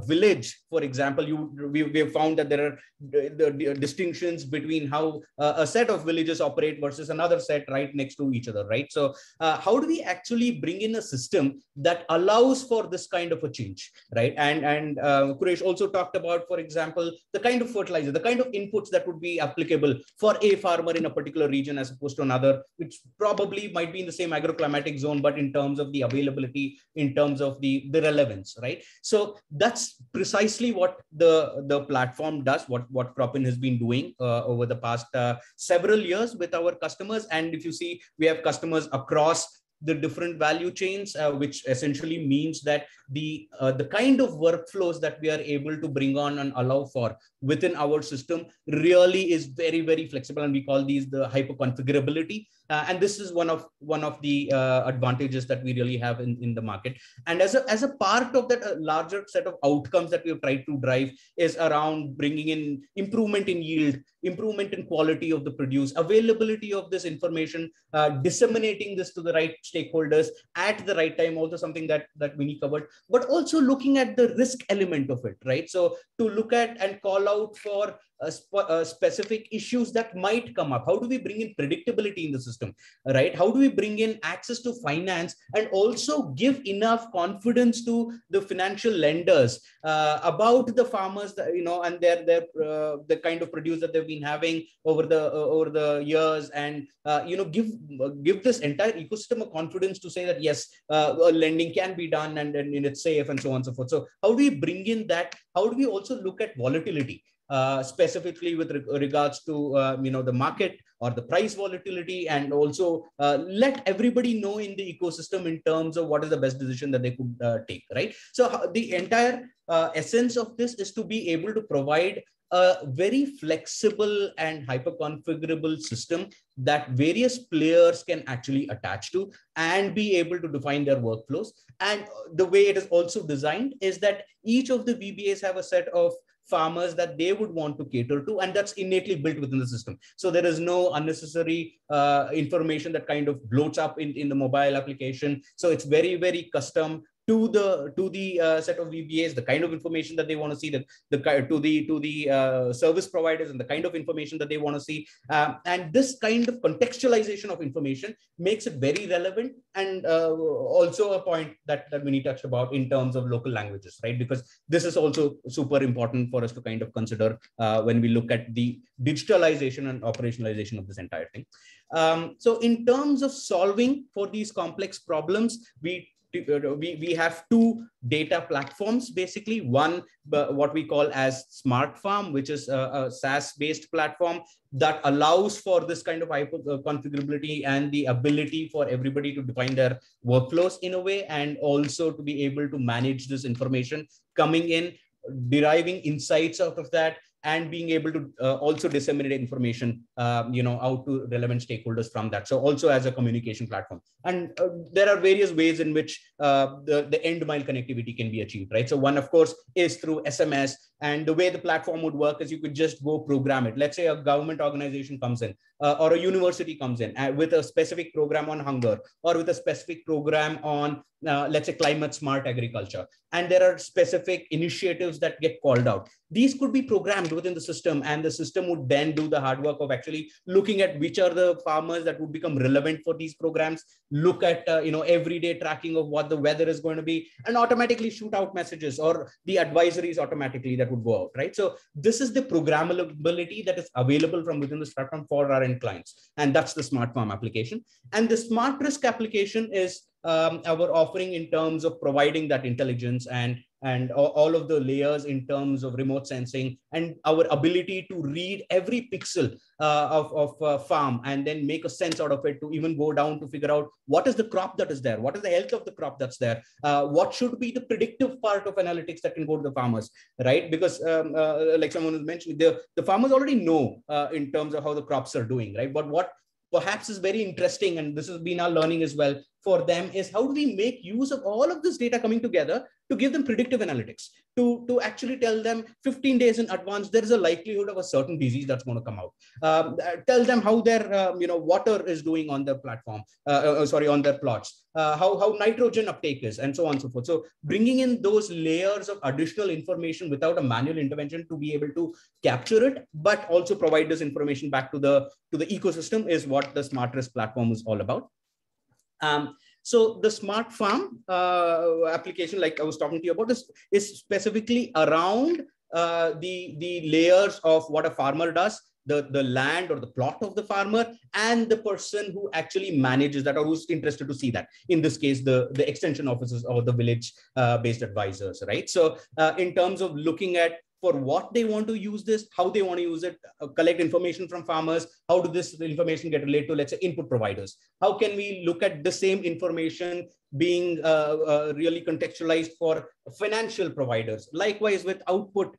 village, for example, we have found that there are the distinctions between how a set of villages operate versus another set right next to each other, right? So how do we actually bring in a system that allows for this kind of a change, right? And Quresh also talked about, for example, the kind of fertilizer, the kind of inputs that would be applicable for a farmer in a particular region as opposed to another, which probably might be in the same agroclimatic zone, but in terms of the availability, in terms of the relevance, right? So that's precisely what the platform does, what Croppin has been doing over the past several years with our customers. And if you see, we have customers across the different value chains, which essentially means that the kind of workflows that we are able to bring on and allow for within our system really is very, very flexible, and we call these the hyper configurability. And this is one of the advantages that we really have in the market. And as a part of that larger set of outcomes that we have tried to drive is around bringing in improvement in yield, improvement in quality of the produce, availability of this information, disseminating this to the right stakeholders at the right time, also something that Winnie covered, but also looking at the risk element of it, right? So to look at and call out for specific issues that might come up. How do we bring in predictability in the system, right? How do we bring in access to finance and also give enough confidence to the financial lenders about the farmers, and the kind of produce that they've been having over the years, and give this entire ecosystem of confidence to say that yes, lending can be done and it's safe and so on and so forth. So how do we bring in that? How do we also look at volatility? Specifically with regards to the market or the price volatility, and also let everybody know in the ecosystem in terms of what is the best decision that they could take, right? So the entire essence of this is to be able to provide a very flexible and hyper configurable system that various players can actually attach to and be able to define their workflows. And the way it is also designed is that each of the VBAs have a set of farmers that they would want to cater to, and that's innately built within the system. So there is no unnecessary information that kind of bloats up in the mobile application. So it's very, very custom to the set of VBAs, the kind of information that they want to see, to the service providers and the kind of information that they want to see. And this kind of contextualization of information makes it very relevant, and also a point that Winnie touched about in terms of local languages, right? Because this is also super important for us to kind of consider when we look at the digitalization and operationalization of this entire thing. So in terms of solving for these complex problems, we have two data platforms, basically. One, what we call as Smart Farm, which is a SaaS-based platform that allows for this kind of configurability and the ability for everybody to define their workflows in a way, and also to be able to manage this information coming in, deriving insights out of that, and being able to also disseminate information, out to relevant stakeholders from that. So also as a communication platform. And there are various ways in which the end mile connectivity can be achieved, right? So one, of course, is through SMS. And the way the platform would work is you could just go program it. Let's say a government organization comes in, or a university comes in with a specific program on hunger, or with a specific program on, let's say, climate smart agriculture. And there are specific initiatives that get called out. These could be programmed within the system, and the system would then do the hard work of actually looking at which are the farmers that would become relevant for these programs, look at everyday tracking of what the weather is going to be, and automatically shoot out messages or the advisories automatically that would go out, right? So this is the programmability that is available from within the platform for our end clients, and that's the Smart Farm application. And the Smart Risk application is our offering in terms of providing that intelligence and all of the layers in terms of remote sensing, and our ability to read every pixel of farm and then make a sense out of it, to even go down to figure out what is the crop that is there, what is the health of the crop that's there, what should be the predictive part of analytics that can go to the farmers, right? Because like someone was mentioning, the farmers already know in terms of how the crops are doing, right? But what perhaps is very interesting, and this has been our learning as well for them, is how do we make use of all of this data coming together to give them predictive analytics, to actually tell them 15 days in advance there is a likelihood of a certain disease that's going to come out, tell them how their water is doing on their platform, on their plots, how nitrogen uptake is, and so on and so forth. So bringing in those layers of additional information without a manual intervention to be able to capture it, but also provide this information back to the ecosystem, is what the Smart Risk platform is all about. So the Smart Farm application, like I was talking to you about, is specifically around the layers of what a farmer does, the land or the plot of the farmer, and the person who actually manages that, or who's interested to see that. In this case, the extension officers or the village based advisors, right? So in terms of looking at for what they want to use this, how they want to use it, collect information from farmers, how do this information get related to, let's say, input providers? How can we look at the same information being really contextualized for financial providers? Likewise with output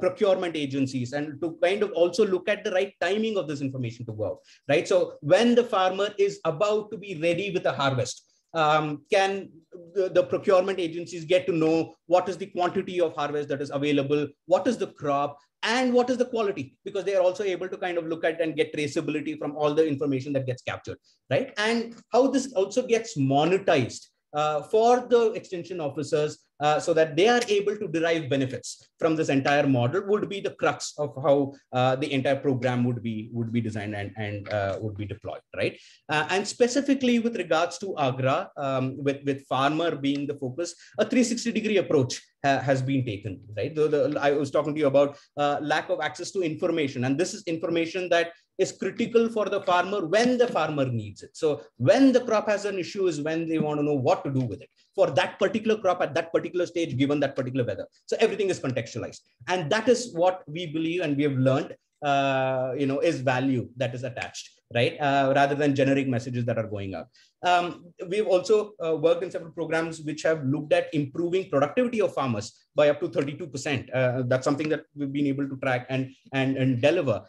procurement agencies, and to kind of also look at the right timing of this information to go out, right? So when the farmer is about to be ready with a harvest, can the procurement agencies get to know what is the quantity of harvest that is available, what is the crop, and what is the quality, because they are also able to kind of look at and get traceability from all the information that gets captured, right? And how this also gets monetized for the extension officers, so that they are able to derive benefits from this entire model, would be the crux of how the entire program would be designed and would be deployed, right? And specifically with regards to AGRA, with farmer being the focus, a 360-degree approach has been taken, right? I was talking to you about lack of access to information, and this is information that is critical for the farmer when the farmer needs it. So when the crop has an issue is when they want to know what to do with it for that particular crop at that particular stage, given that particular weather. So everything is contextualized. And that is what we believe and we have learned, is value that is attached, right? Rather than generic messages that are going out. We've also worked in several programs which have looked at improving productivity of farmers by up to 32%. That's something that we've been able to track and deliver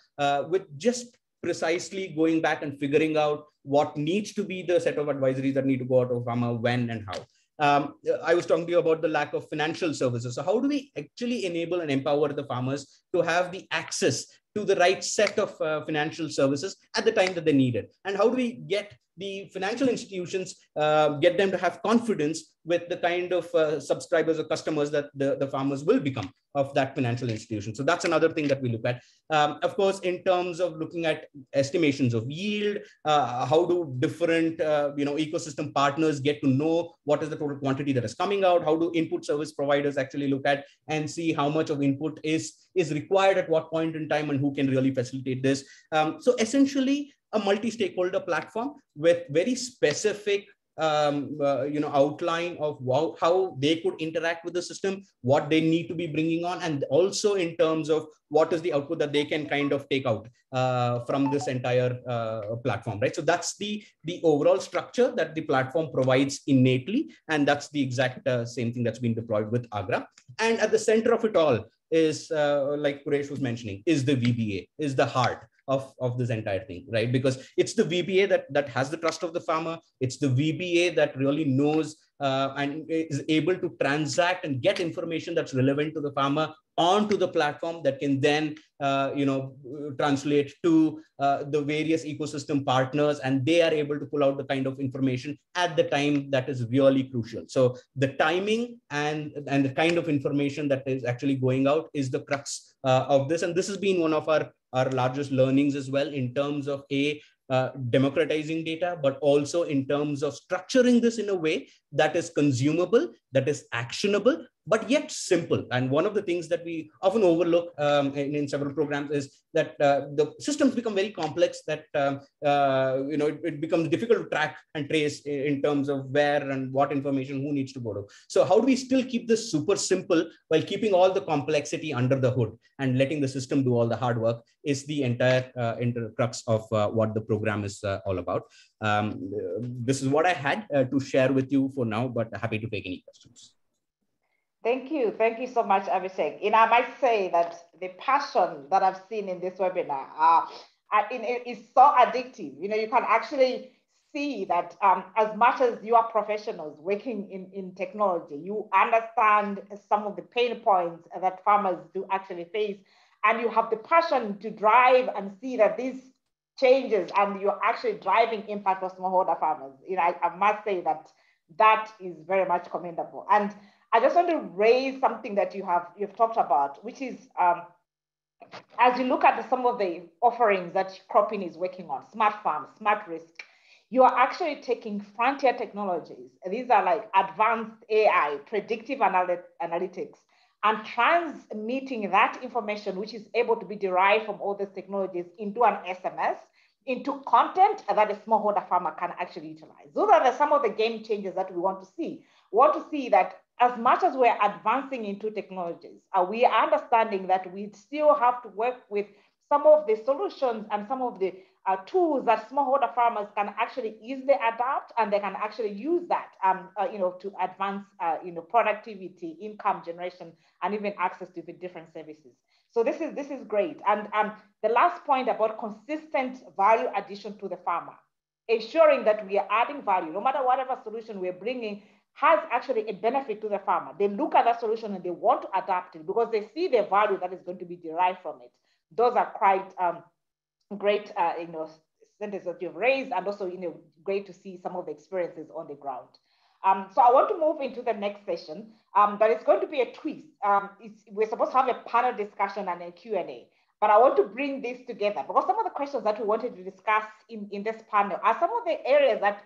with just precisely going back and figuring out what needs to be the set of advisories that need to go out of farmer, when and how. I was talking to you about the lack of financial services. So how do we actually enable and empower the farmers to have the access to the right set of financial services at the time that they need it? And how do we get the financial institutions, get them to have confidence with the kind of subscribers or customers that the farmers will become of that financial institution. So that's another thing that we look at. Of course, in terms of looking at estimations of yield, how do different ecosystem partners get to know what is the total quantity that is coming out? How do input service providers actually look at and see how much of input is required at what point in time and who can really facilitate this? So essentially, a multi-stakeholder platform with very specific outline of how they could interact with the system, what they need to be bringing on, and also in terms of what is the output that they can kind of take out from this entire platform, right? So that's the overall structure that the platform provides innately, and that's the exact same thing that's been deployed with AGRA. And at the center of it all is, like Quresh was mentioning, is the VBA, is the heart of this entire thing, right? Because it's the VBA that has the trust of the farmer. It's the VBA that really knows and is able to transact and get information that's relevant to the farmer onto the platform that can then translate to the various ecosystem partners, and they are able to pull out the kind of information at the time that is really crucial. So the timing and the kind of information that is actually going out is the crux of this. And this has been one of our largest learnings as well, in terms of democratizing data, but also in terms of structuring this in a way that is consumable, that is actionable, but yet simple. And one of the things that we often overlook in several programs is that the systems become very complex, that it becomes difficult to track and trace in terms of where and what information who needs to go to. So how do we still keep this super simple while keeping all the complexity under the hood and letting the system do all the hard work is the entire crux of what the program is all about. This is what I had to share with you for now, but happy to take any questions. Thank you. Thank you so much, Abhishek. I might say that the passion that I've seen in this webinar is so addictive. You can actually see that as much as you are professionals working in technology, you understand some of the pain points that farmers do actually face, and you have the passion to drive and see that these changes and you're actually driving impact for smallholder farmers. I must say that is very much commendable. And I just want to raise something that you've talked about, which is as you look at some of the offerings that Croppin is working on, smart farms, smart risk, you are actually taking frontier technologies. These are like advanced AI, predictive analytics, and transmitting that information, which is able to be derived from all these technologies, into an SMS, into content that a smallholder farmer can actually utilize. Those are some of the game changers that we want to see. We want to see that as much as we're advancing into technologies, we are understanding that we still have to work with some of the solutions and some of the tools that smallholder farmers can actually easily adapt, and they can actually use that to advance productivity, income generation, and even access to the different services. So this is great. And the last point about consistent value addition to the farmer, ensuring that we are adding value, no matter whatever solution we're bringing, has actually a benefit to the farmer. They look at that solution and they want to adapt it because they see the value that is going to be derived from it. Those are quite great sentences that you've raised, and also great to see some of the experiences on the ground. So I want to move into the next session, but it's going to be a twist. We're supposed to have a panel discussion and a Q&A, but I want to bring this together because some of the questions that we wanted to discuss in this panel are some of the areas that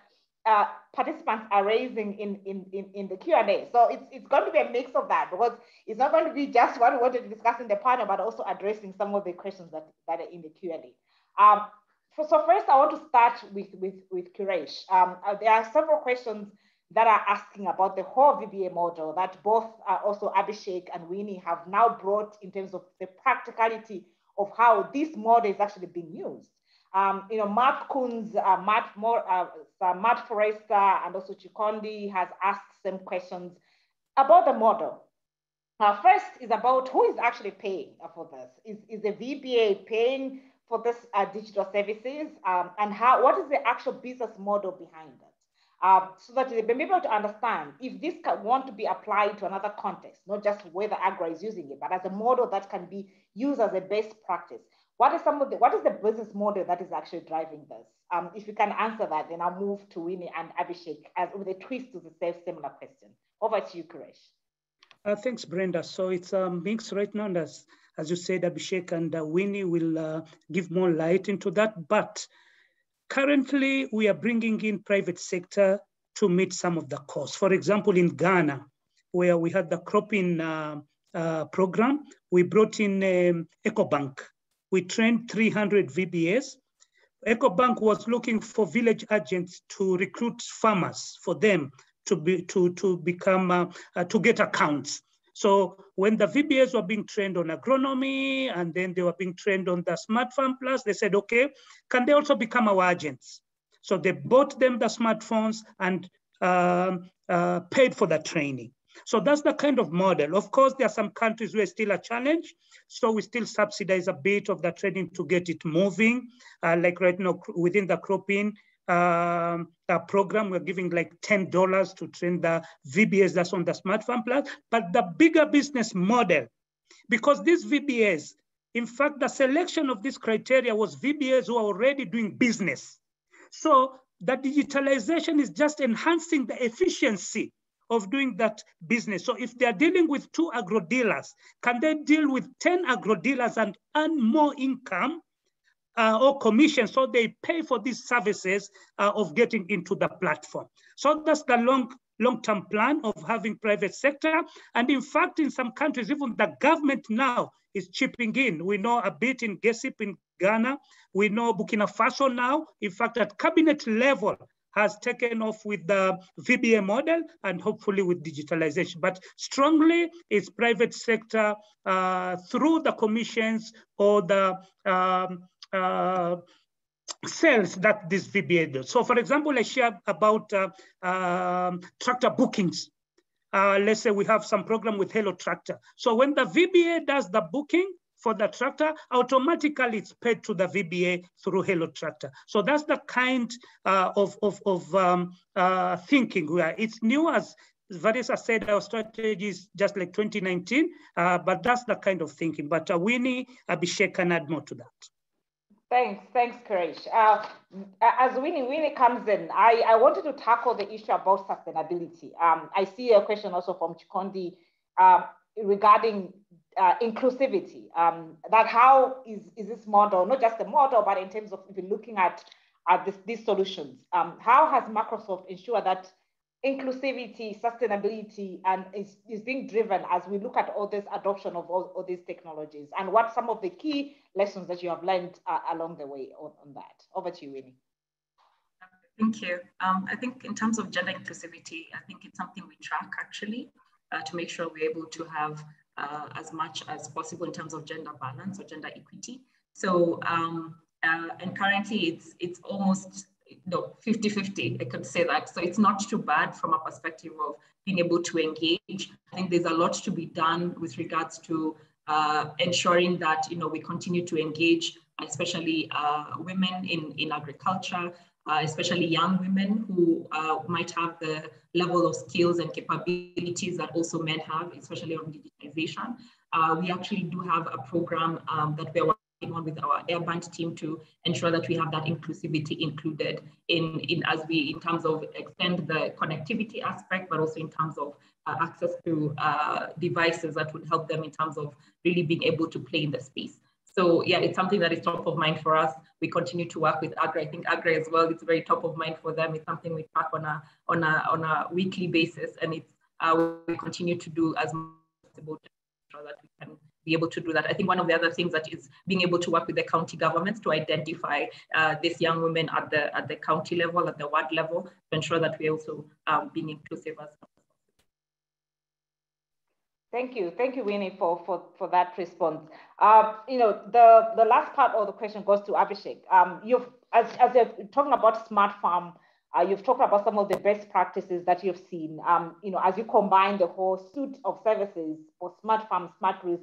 participants are raising in the Q&A. So it's going to be a mix of that, because it's not going to be just what we wanted to discuss in the panel, but also addressing some of the questions that are in the Q&A. So first, I want to start with Quresh. There are several questions that are asking about the whole VBA model that both also Abhishek and Winnie have now brought in terms of the practicality of how this model is actually being used. Matt Kunz, Matt Forrester, and also Chikondi has asked some questions about the model. First is about who is actually paying for this. Is the VBA paying for this digital services, and what is the actual business model behind it? So that they'll be able to understand if this can want to be applied to another context, not just whether AGRA is using it, but as a model that can be used as a best practice. What is the business model that is actually driving this? If you can answer that, then I'll move to Winnie and Abhishek with a twist to the same similar question. Over to you, Quresh. Thanks, Brenda. So it's a mix right now, and as you said, Abhishek and Winnie will give more light into that. But currently, we are bringing in private sector to meet some of the costs. For example, in Ghana, where we had the Croppin program, we brought in EcoBank. We trained 300 VBAs. EcoBank was looking for village agents to recruit farmers for them to get accounts. So when the VBAs were being trained on agronomy and then they were being trained on the Smart Farm Plus, they said, okay, can they also become our agents? So they bought them the smartphones and paid for the training. So that's the kind of model. Of course, there are some countries where it's still a challenge. So we still subsidize a bit of the training to get it moving. Like right now within the Croppin program, we're giving like $10 to train the VBAs that's on the Smart Farm Plus. But the bigger business model, because these VBAs, in fact, the selection of this criteria was VBAs who are already doing business. So the digitalization is just enhancing the efficiency of doing that business. So if they're dealing with 2 agro dealers, can they deal with 10 agro dealers and earn more income or commission? So they pay for these services of getting into the platform. So that's the long-term plan of having private sector. And in fact, in some countries, even the government now is chipping in. We know a bit in GESIP in Ghana. We know Burkina Faso now, in fact, at cabinet level, has taken off with the VBA model and hopefully with digitalization. But strongly, it's private sector through the commissions or the sales that this VBA does. So for example, I shared about tractor bookings. Let's say we have some program with Hello Tractor. So when the VBA does the booking for the tractor, automatically it's paid to the VBA through Hello Tractor. So that's the kind of thinking where it's new. As Vanessa said, our strategy is just like 2019, but that's the kind of thinking. But Winnie, Abhishek can add more to that. Thanks, Quresh. As Winnie comes in, I wanted to tackle the issue about sustainability. I see a question also from Chikondi regarding inclusivity. That how is this model, not just the model, but in terms of if you're looking at these solutions, how has Microsoft ensured that inclusivity, sustainability, and is being driven as we look at all this adoption of all these technologies, and what some of the key lessons that you have learned along the way on that? Over to you, Winnie. Thank you. I think in terms of gender inclusivity, I think it's something we track actually to make sure we're able to have as much as possible in terms of gender balance or gender equity. So, and currently it's almost 50-50, I could say that. So it's not too bad from a perspective of being able to engage. I think there's a lot to be done with regards to ensuring that, we continue to engage, especially women in agriculture, especially young women who might have the level of skills and capabilities that also men have, especially on digitization. We actually do have a program that we're working on with our Airband team to ensure that we have that inclusivity included in terms of extend the connectivity aspect, but also in terms of access to devices that would help them in terms of really being able to play in the space. So yeah, it's something that is top of mind for us. We continue to work with AGRA. I think AGRA as well, it's very top of mind for them. It's something we track on a weekly basis, and it's we continue to do as much as possible to ensure that we can be able to do that. I think one of the other things that is being able to work with the county governments to identify these young women at the county level, at the ward level, to ensure that we're also being inclusive as well. Thank you, Winnie, for that response. The last part of the question goes to Abhishek. As you're talking about smart farm, you've talked about some of the best practices that you've seen. As you combine the whole suite of services for smart farm, smart risk.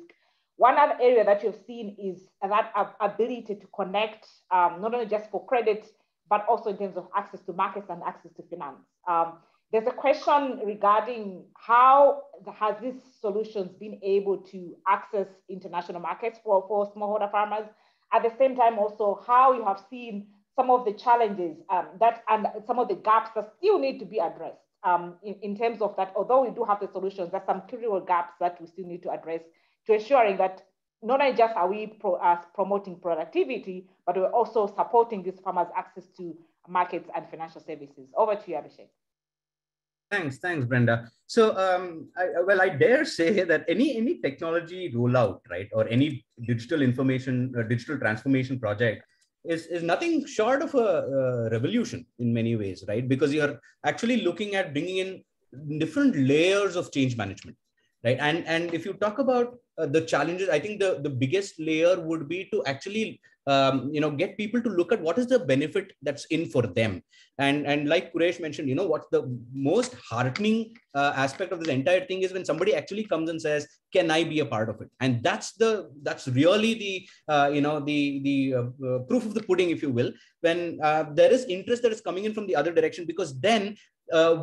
One other area that you've seen is that ability to connect, not only just for credit, but also in terms of access to markets and access to finance. There's a question regarding how has these solutions been able to access international markets for smallholder farmers, At the same time, also how you have seen some of the challenges and some of the gaps that still need to be addressed in terms of that, although we do have the solutions, there's some critical gaps that we still need to address to ensuring that not only just are we promoting productivity, but we're also supporting these farmers' access to markets and financial services. Over to you, Abhishek. Thanks, Brenda. So, I dare say that any technology rollout, right, or any digital transformation project is nothing short of a revolution in many ways, right? Because you're actually looking at bringing in different layers of change management, right? And if you talk about the challenges, I think the biggest layer would be to actually get people to look at what is the benefit that's in for them. And like Quresh mentioned, what's the most heartening aspect of this entire thing is when somebody actually comes and says, can I be a part of it? And that's really the proof of the pudding, if you will, when there is interest that is coming in from the other direction, because then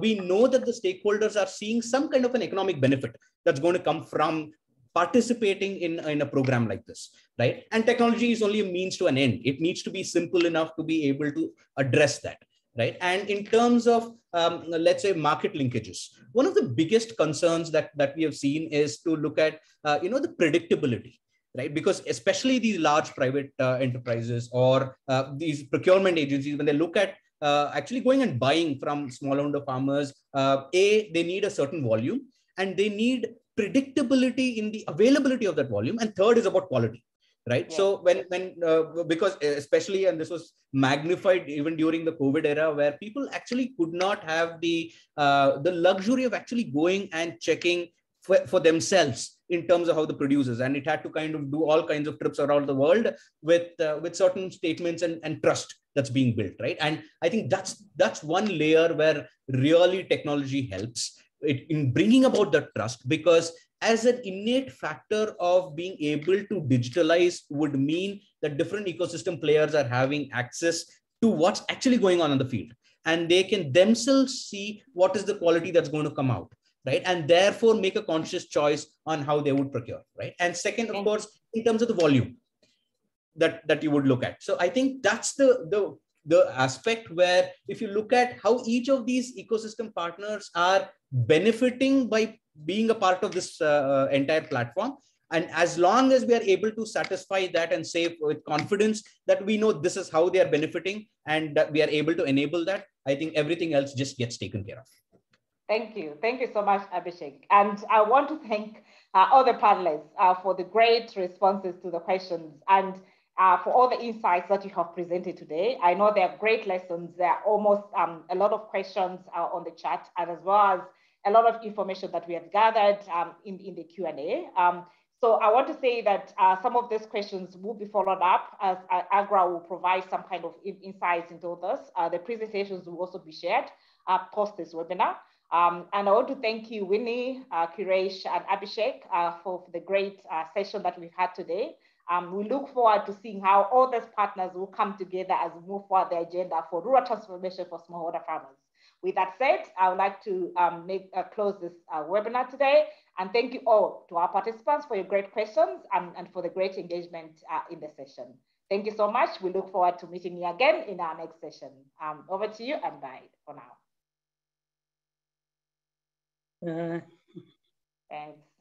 we know that the stakeholders are seeing some kind of an economic benefit that's going to come from participating in a program like this, right? And technology is only a means to an end. It needs to be simple enough to be able to address that, right? And in terms of, let's say, market linkages, one of the biggest concerns that we have seen is to look at, the predictability, right? Because especially these large private enterprises or these procurement agencies, when they look at actually going and buying from smallholder farmers, they need a certain volume, and they need predictability in the availability of that volume. And third is about quality, right? Yeah. So because especially, and this was magnified even during the COVID era, where people actually could not have the luxury of actually going and checking for themselves in terms of how the producers, and it had to kind of do all kinds of trips around the world with certain statements and trust that's being built, right? And I think that's one layer where really technology helps in bringing about that trust, because as an innate factor of being able to digitalize would mean that different ecosystem players are having access to what's actually going on in the field, and they can themselves see what is the quality that's going to come out, right? And therefore make a conscious choice on how they would procure, right? And second, of course, in terms of the volume that you would look at. So I think that's the aspect where if you look at how each of these ecosystem partners are benefiting by being a part of this entire platform, and as long as we are able to satisfy that and say with confidence that we know this is how they are benefiting and that we are able to enable that, I think everything else just gets taken care of. Thank you so much, Abhishek. And I want to thank all the panelists for the great responses to the questions and for all the insights that you have presented today. I know there are great lessons. There are almost a lot of questions on the chat, and as well as a lot of information that we have gathered in the Q&A. So I want to say that some of these questions will be followed up as AGRA will provide some kind of insights into this. The presentations will also be shared post this webinar. And I want to thank you, Winnie, Quresh, and Abhishek for the great session that we've had today. We look forward to seeing how all these partners will come together as we move forward the agenda for rural transformation for smallholder farmers. With that said, I would like to close this webinar today, and thank you all to our participants for your great questions and for the great engagement in the session. Thank you so much. We look forward to meeting you again in our next session. Over to you, and bye for now. Thanks.